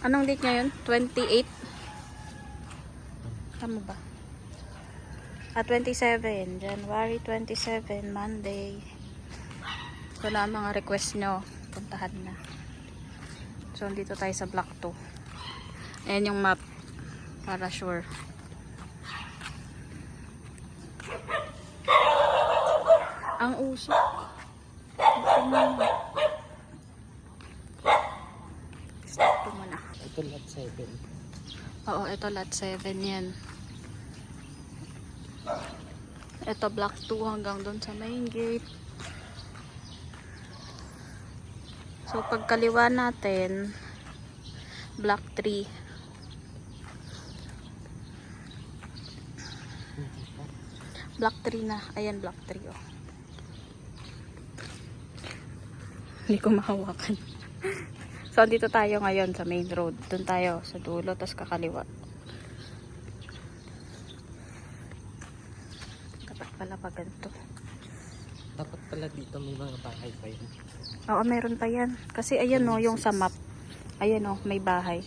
Anong date ngayon? 28? Tama ba? 27. January 27, Monday. Ito na ang mga request nyo. Puntahan na. So, dito tayo sa block 2. Ayan yung map. Para sure. Ang usok. Ito muna. Stop ko muna. Ito lot 7. Oo, ito lot 7 yan. Ito block 2 hanggang doon sa main gate. So, pagkaliwa natin, block 3. Block 3 na. Ayan, block 3. Oh. Hindi ko mahawakan. So, dito tayo ngayon sa main road. Doon tayo sa dulo, tapos kakaliwa. Dapat pala pa ganito. Dapat pala dito may mga bahay pa yun. Oo, meron pa yan. Kasi ayan o, yung sa map. Ayan o, may bahay.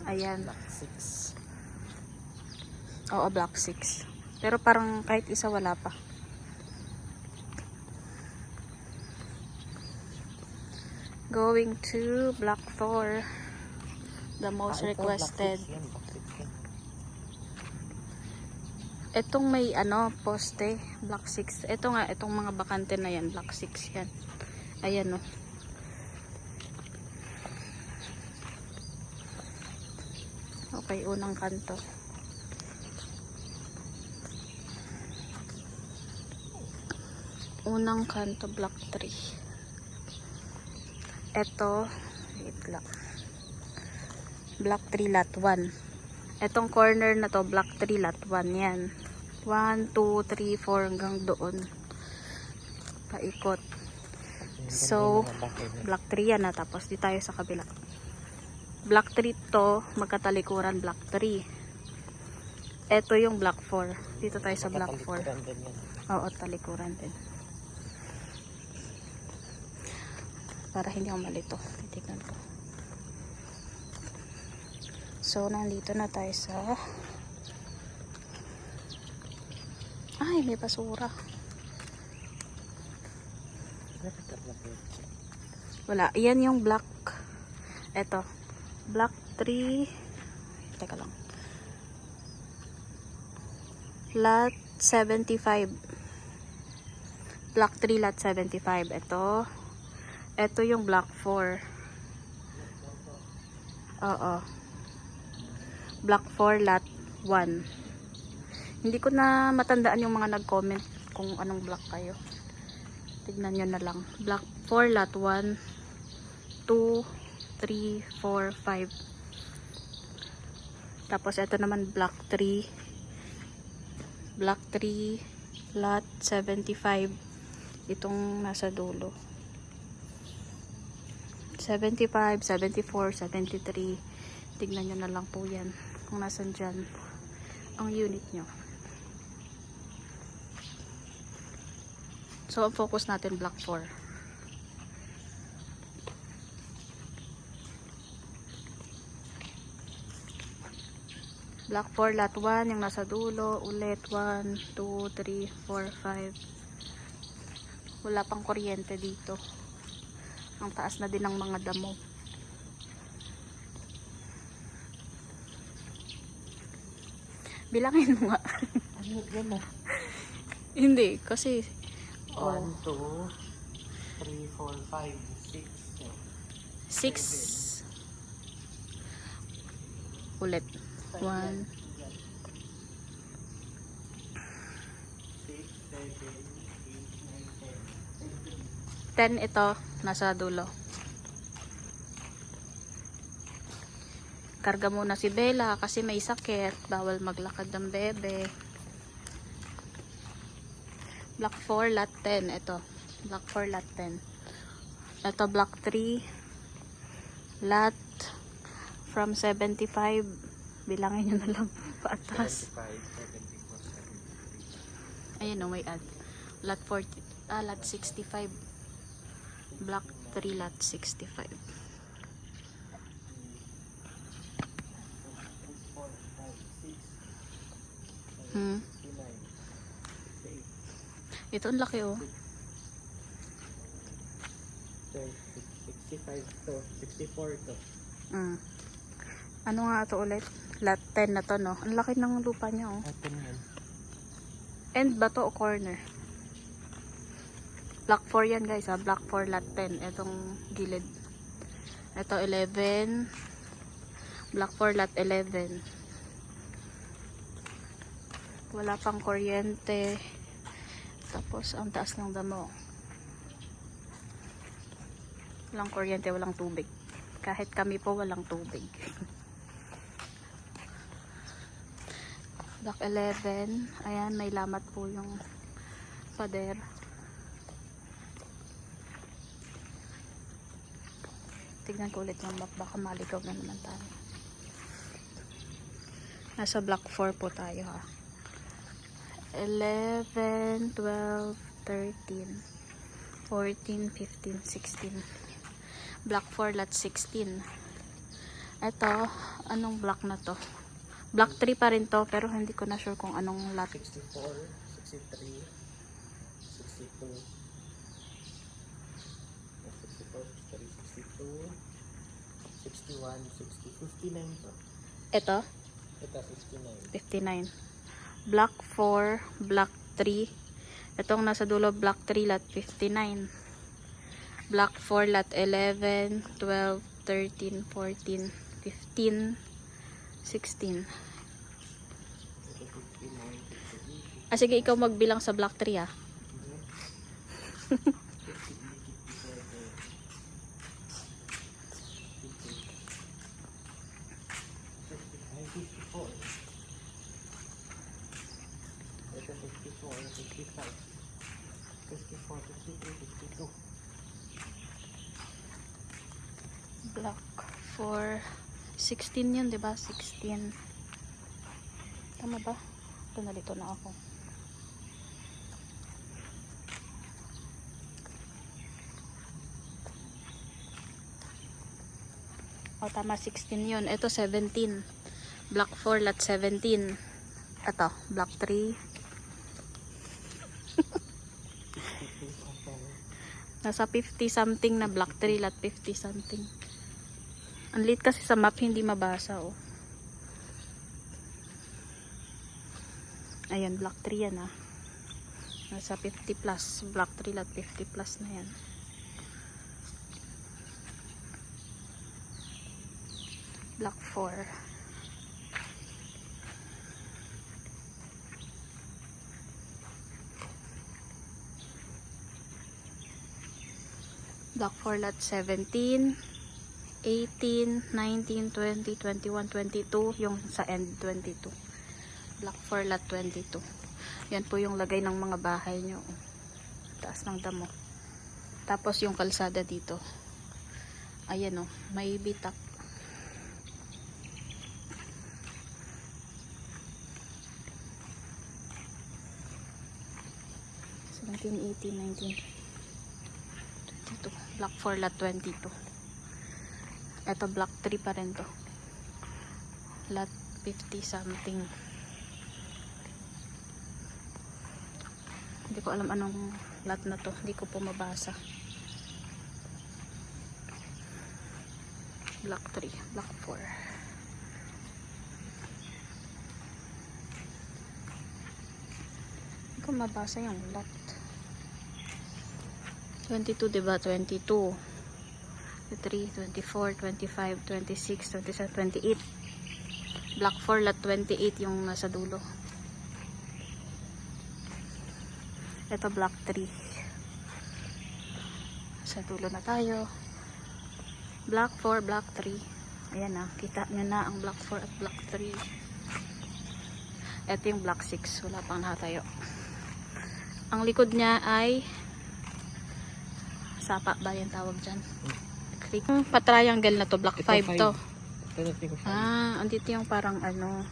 Ayan. Block 6. Oo, block 6. Pero parang kahit isa wala pa. Going to block 4. The most requested. Itong may ano, poste, block 6. Ito nga, itong mga bakante na yan, block 6 yan. Ayan o. Okay, unang kanto. Unang kanto, block 3. Ito, wait lang. Block 3, lot 1. Etong corner na to, block 3, lot 1 yan. 1, 2, 3, 4 hanggang doon. Paikot. So, block 3 yan na. Tapos di tayo sa kabila. Block 3 to, magkatalikuran block 3. Ito yung block 4. Dito tayo sa block 4. Oo, talikuran din. Para hindi ako malito. Titignan ko. So, nandito na tayo sa... Ay, may basura. Wala. Yan yung block. Eto. Block 3. Teka lang. Lot 75. Block 3, lot 75. Ito. Ito yung block 4. Oo. Block 4, lot 1. Hindi ko na matandaan yung mga nag-comment kung anong block kayo. Tignan nyo na lang. Block 4, lot 1, 2, 3, 4, 5. Tapos ito naman block 3. Block 3, lot 75. Itong nasa dulo. 75, 74, 73. Tignan nyo na lang po yan. Kung nasan dyan ang unit nyo. So, ang focus natin block 4. Block 4, lot 1, yung nasa dulo. Ulit, 1, 2, 3, 4, 5. Wala pang kuryente dito. Ang taas na din ng mga damo. Bilangin mo nga. Ano yan mo? Hindi, kasi 1, 2, 3, 4, 5, 6. 6 ulit. 1 10 ito, nasa dulo. Karga muna si Bella kasi may sakit. Bawal maglakad ng bebe. Block 4, lot 10. Ito. Block 4, lot 10. Ito, block 3. Lot from 75. Bilangin nyo na lang paatras. 75, 74, 73. Ayan o, may add. Lot 40. Lot 65. Block 3, lot 65. Hmm. 69, Ito ang laki oh. 65 to, 64 to. Mm. Ano nga ito ulit? Lot 10 na to, no? Ang laki ng lupa niya oh. Atin yan. End ba to o corner? Block 4 yan guys ha. Block 4 lot 10. Itong gilid. Ito 11. Block 4 lot 11. Wala pang kuryente. Tapos ang taas ng damo. Walang kuryente, walang tubig. Kahit kami po walang tubig. Block 11. Ayan, may lamat po yung pader. Tignan ko ulit yung map. Baka maligaw na naman tayo. Nasa block 4 po tayo ha. 11, 12, 13, 14, 15, 16. Block 4 lot 16. Ito, anong block na to? Block 3 pa rin to, pero hindi ko na sure kung anong lot. 64, 63, 62, 64, 63, 62, 61, 60, 59 to. Ito, Ito 59. 59. Block 4, block 3. Itong nasa dulo, block 3 lot 59. Block 4 lot 11, 12, 13, 14, 15, 16. Ito 59, 58. Sige, ikaw magbilang sa block 3 ah. 52. Block 4, 16 yun, diba? 16. Tama ba? Ito nalito na ako. O, tama, 16 yun. Ito, 17. Block 4, lot 17. Ito, block 3. Nasa 50 something na block 3, lot 50 something. Ang late kasi sa map, hindi mabasa, oh. Ayan, block 3 yan, ah. Nasa 50 plus. Block 3, lot 50 plus na yan. Block 4. Block 4 lot 17, 18, 19, 20, 21, 22, yung sa end 22. Block 4 lot 22. Yan po yung lagay ng mga bahay nyo. Taas ng damo. Tapos yung kalsada dito. Ayan o, may bitak. Block 4 lot 22. Ito block 3 pa rin to. Lot 50 something. Hindi ko alam anong lot na to. Hindi ko po mabasa. Block 3, block 4. Hindi ko mabasa yung lot. 22, diba? 22, 23, 24, 25, 26, 27, 28. Block 4 lot 28 yung nasa dulo. Ito block 3. Sa dulo na tayo. Block 4, block 3. Ayan na, kita nyo na ang block 4 at block 3. Ito yung block 6. Wala pang nakatayo. Ang likod niya ay sapa ba yung tawag dyan? Creek. Pa-triangle na to. Block 5 to. Ah, andito yung parang ano.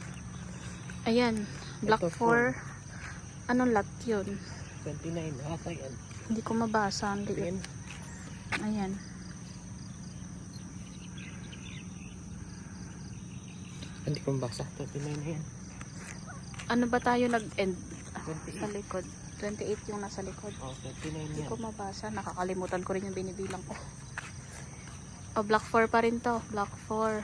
Ayan. Block 4. Anong lot yun? 29. Ata yan. Hindi ko mabasa. Ang liit. Ayan. Hindi ko mabasa. 29 na yan. Ano ba tayo nag-end? Sa 28. likod. 28 yung nasa likod. Oh, 29 Hindi yan. ko mabasa. Nakakalimutan ko rin yung binibilang ko. Oh, block 4 pa rin to. Block 4.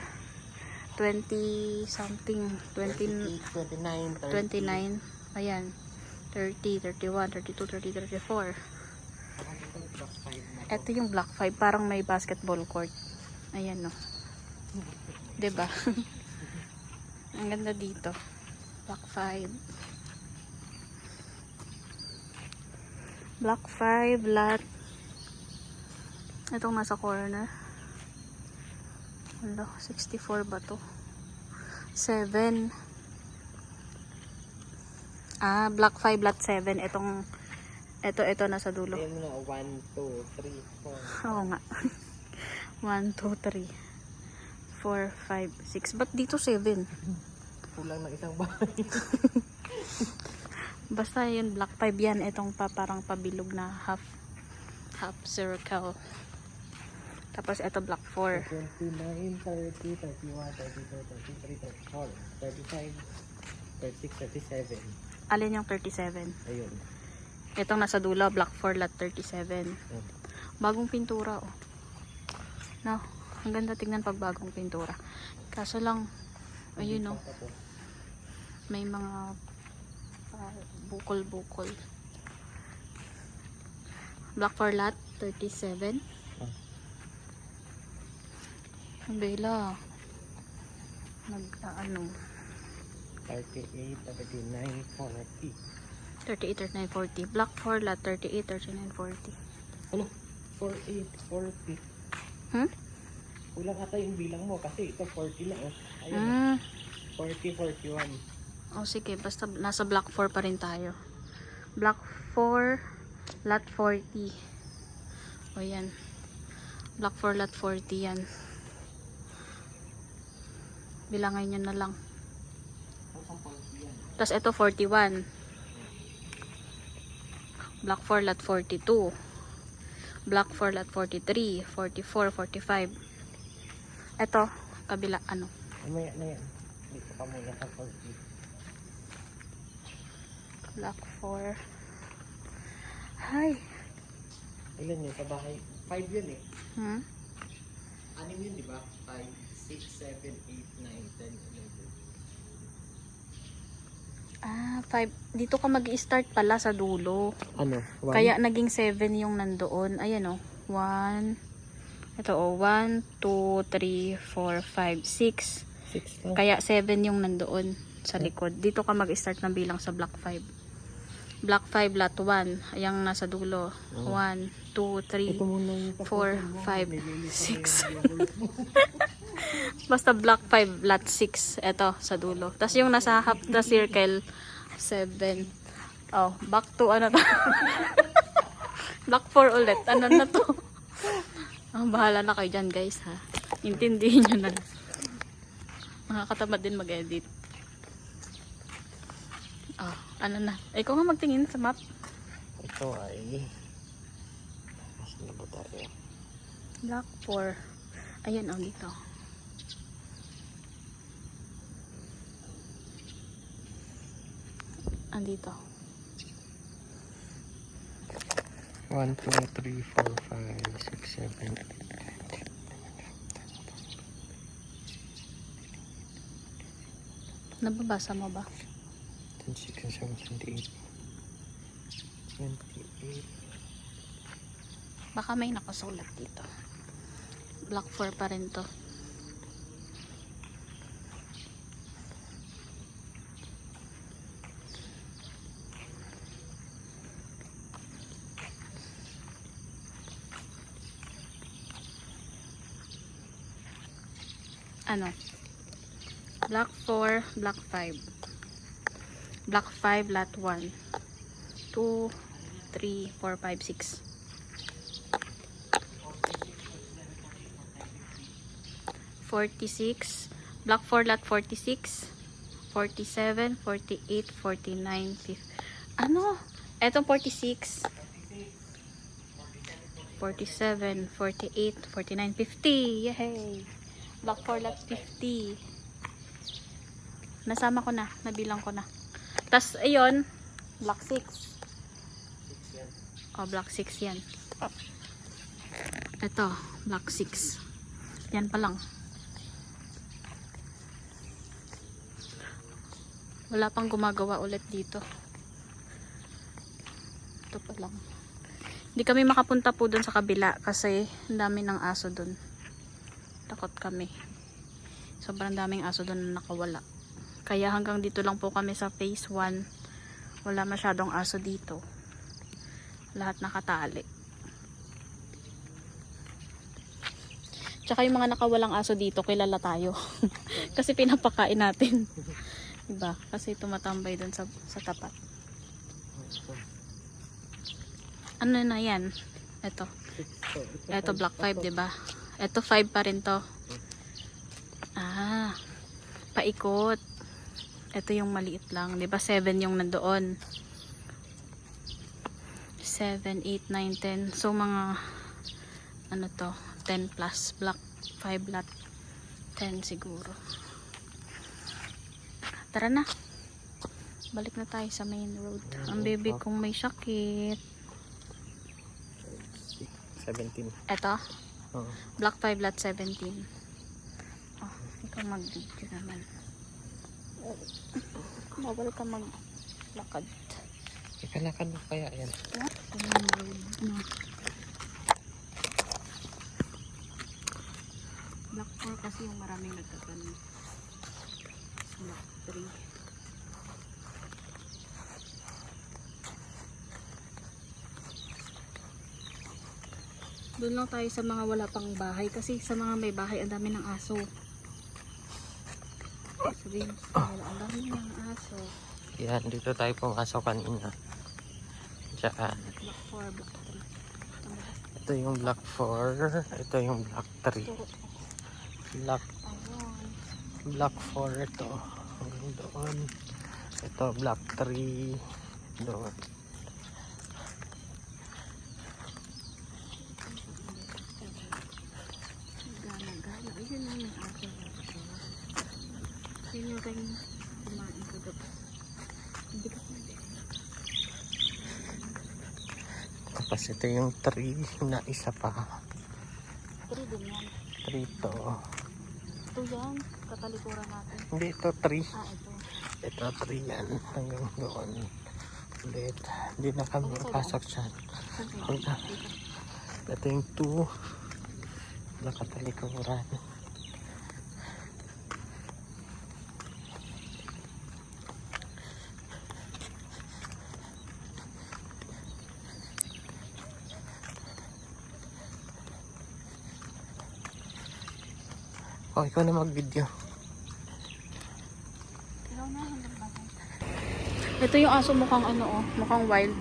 20 something. 20, 29, 30. 29. Ayan. 30, 31, 32, 30, 34. Block 5 na to. Ito yung block 5. Parang may basketball court. Ayan no. Diba? Ang ganda dito. Block 5. Block 5 lot. Itong nasa corner. Ano, 64 ba to? 7. Ah, block 5 lot 7. Ito nasa dulo. Ayan mo na, 1, 2, 3, 4. Oo nga. 1, 2, 3, 4, 5, 6. Ba't dito 7? Kulang ng isang bahay. Basta yun, block 5 yan. Itong parang pabilog na half circle. Tapos ito block 4. 29, 30, 31, 32, 33, 34, 35, 36, 37. Alin yung 37? Ayun. Itong nasa dulo, block 4 lot 37. Bagong pintura oh. No, ang ganda tingnan pag bagong pintura. Kaso lang, ayun oh, may mga bukol-bukol. Block 4 lot 37. Ang bela. Ano? 38, 39, 40. 38, 39, 40. Block 4 lot 38, 39, 40. Ano? 48, 40. Hmm? Kulang ata yung bilang mo kasi ito 40 lang. Oh. Ayun. Ah. 40, 41. Oh, sige. Basta nasa block 4 pa rin tayo. Block 4, lot 40. O, yan. Block 4, lot 40 yan. Bilangin nyo na lang. Tapos ito 41. Block 4, lot 42. Block 4, lot 43, 44, 45. Ito, kabila, ano? Mamaya na yan. Dito ka muna sa 40. Block 4. Hi. Ilan yun sa bahay? 5 yun eh. Hmm? 6 yun, di ba? 5, 6, 7, 8, 9, 10, 11. Ah, 5. Dito ka mag-i-start pala sa dulo. Ano? 1? Kaya naging 7 yung nandoon. Ayan o. 1. Ito o. 1, 2, 3, 4, 5, 6. 6 lang. Kaya 7 yung nandoon sa likod. Dito ka mag-start ng bilang sa block 5. Block 5, lot 1. Ayang nasa dulo. 1, 2, 3, 4, 5, 6. Basta block 5, lot 6. Ito, sa dulo. Tapos yung nasa half the circle, 7. Oh, back to ano to? Block 4 ulit. Ano na to? Bahala na kayo dyan, guys, ha? Intindihin nyo na. Nakakatamad din mag-edit. Oh, ano na? Ikaw nga magtingin sa map. Ito ay... Saan na ba tayo? Block 4. Ayan, oh, dito. Andito. 1, 2, 3, 4, 5, 6, 7, 8. Nababasa mo ba? 10, 6, 7, 28. 28. Baka may nakasulat dito. Block 4 pa rin to. Ano? Block 4, block 5. Block 5, lot 1. 2, 3, 4, 5, 6. 46. Block 4, lot 46. 47, 48, 49, 50. Ano? Etong 46. 47, 48, 49, 50. Yay! Block 4, lot 50. Nasama ko na. Nabilang ko na. Tas, ayun, black 6. 6 yan. Oh, black 6 yan. Ito, black 6. Yan pa lang. Wala pang gumagawa ulit dito. Ito pa lang. Hindi kami makapunta po dun sa kabila kasi ang dami ng aso dun. Takot kami. Sobrang daming aso dun na nakawala. Kaya hanggang dito lang po kami sa phase 1. Wala masyadong aso dito. Lahat nakatali. Tsaka yung mga nakawalang aso dito, kilala tayo. Kasi pinapakain natin. Diba? Kasi tumatambay dun sa tapat. Ano na yan? Ito. Ito black 5, diba? Ito 5 pa rin to. Ah, paikot. Ito yung maliit lang. Diba 7 yung nandoon. 7, 8, 9, 10. So mga ano to? 10 plus. Black 5 lot. 10 siguro. Tara na. Balik na tayo sa main road. Ang baby kong may sakit. 17. Eto. Oo. Black 5 lot 17. Oh, ikaw mag-video naman. Bawal ka maglakad. Ikalakad mo kaya yan. Sa main road na. Black 4 kasi yung maraming nagtatanim. Black 3. Doon lang tayo sa mga wala pang bahay kasi sa mga may bahay ang dami ng aso. Sabihin, ang dami ng aso. Yan, dito tayo pumasok kanina. Diyan. Black 4, black 3. Ito yung black 4. Ito yung black 3. Black, Ayun. black 4 ito. Hanggang doon. Ito black 3. Doon. Gala-gala. Ayun na may aso. Ayun yung kayong kumain kagabi. Hindi ka pwede. Tapos ito yung 3 na isa pa. 3 din yan. 3 to. Ito yan. Katalikuran natin. Hindi, ito 3. Ah, ito. Ito 3 yan. Hanggang doon. Ulit. Hindi na kami pasok dyan. Hold on. Ito yung 2. Nakatalikuran. Oh, ikaw na mag-video. Ito yung aso mukhang ano oh, mukhang wild.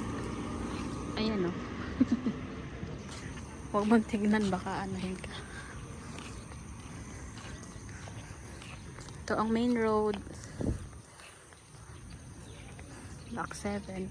Ayan oh. Huwag mong tignan baka anuhin ka. Ito ang main road. Block 7.